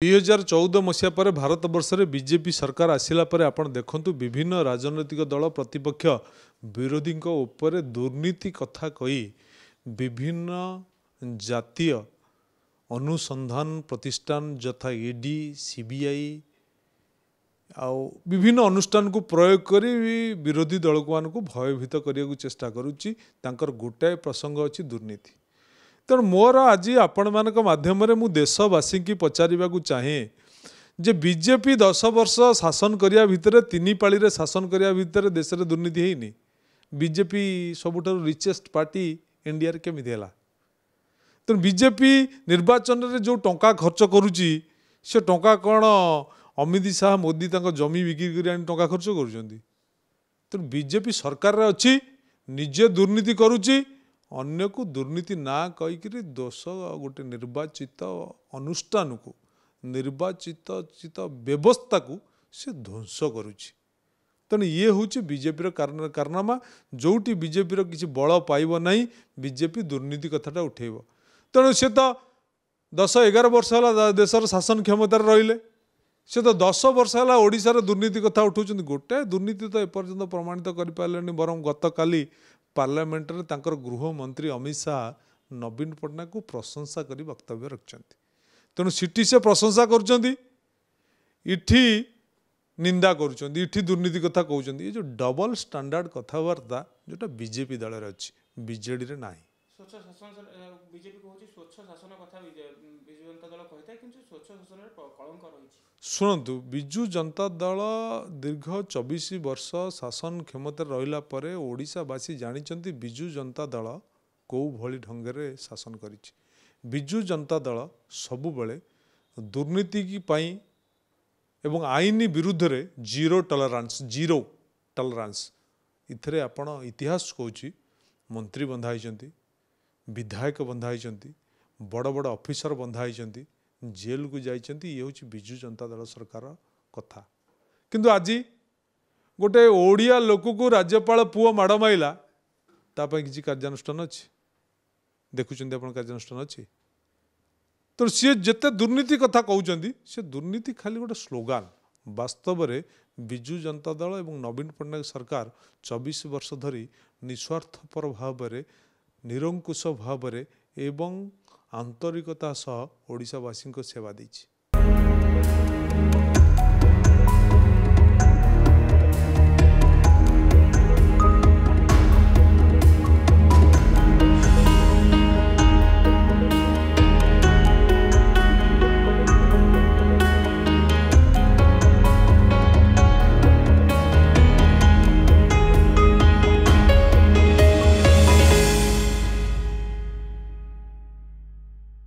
2014 मसीहा पर भारत वर्ष में बीजेपी सरकार आसिला पर आपण देखंतु विभिन्न राजनैतिक दल प्रतिपक्ष विरोधी ऊपर दुर्नीति कथा कही विभिन्न जातीय अनुसंधान प्रतिष्ठान यथा ईडी सीबीआई आउ विभिन्न अनुष्ठान को प्रयोग करी विरोधी दल को भयभीत करने को चेष्टा करुच्ची। तांकर गोटाए प्रसंग अच्छी दुर्नीति। तेणु मोर आज आपण मान माध्यम मु देशवासी की पचारिबा को चाहे जे बीजेपी 10 वर्ष शासन करिया भितर 3 पाली रे शासन करिया भितर देश में दुर्नीति हैनी। बीजेपी सबुठारु रिचेस्ट पार्टी इंडिया रे केमिति हैला। तेणु बीजेपी निर्वाचन रे जो टंका खर्च करुची से टंका कौन अमित शाह मोदी तांको जमी बिक्री करी आनी टंका खर्च करुचंदी। तेणु बीजेपी सरकार रे अच्छी निजे दुर्नीति करुची अन्य को दुर्नीति ना कहीकि दोष गोटे निर्वाचित अनुष्ठान को निर्वाचित व्यवस्था को से ध्वंस करुच्ची। तेणु ये हूँ बीजेपी कारनामा जोटी बीजेपी किसी बल पाइब नहीं बीजेपी दुर्नीति कथाटा उठेब। तेणु सी तो 10-11 वर्ष है देशर शासन क्षमतार रहिले से तो 10 वर्ष है ओडिशार दुर्नीति कथा उठाउछन्ति। गोटे दुर्नीति तो एपर्यंत प्रमाणित कर पारे बरं गत काली पार्लियामेंट रे तांकर गृह मंत्री अमित शाह नवीन पट्टनायक को प्रशंसा करी वक्तव्य रखिछन्ति। तेणु सिटी से प्रशंसा करुछन्ति इठी निंदा करुछन्ति इठी दुर्नीति कथा कहउछन्ति। ये जो डबल स्टैंडर्ड कथावार्ता जोटा बीजेपी दल रे अछि बीजेडी रे नाही। स्वच्छ शासन बीजेपी कहउछि स्वच्छ शासन कथा बिजु जनता दल कहिता किंतु स्वच्छ शासन रे कलंक रहिछि। शुणु बिजु जनता दल दीर्घ 24 वर्ष शासन क्षमता रहिला परे ओडिशावासी जानिचंती बिजु जनता दल कौ भली ढंगे शासन करिछि। बिजु जनता दल सबु बेले दुर्नीति की पाई एवं आईन विरुद्ध रे जीरो टॉलरेंस इथरे आपण इतिहास कहूँ मंत्री बंधाई विधायक बंधाई बड़ बड़ ऑफिसर बंधाई जेल को जाइछन्ति। ये हूँ बिजु जनता दल सरकार कथा। किंतु आज गोटे ओडिया लोक को राज्यपाल पुओ माड़ माइला तापाई किसी कार्यानुष्ठान अच्छी देखुं आप कार्यानुष्ठान अच्छी। तो सी जिते दुर्नीति कथा कहते से दुर्नीति खाली गोटे स्लोगान। वास्तव में बिजु जनता दल एवं नवीन पट्टनायक सरकार 24 वर्ष धरी निस्वार्थपर भाव में निरंकुश भाव एवं आंतरिकता सह ओडिशावासी सेवा देछि।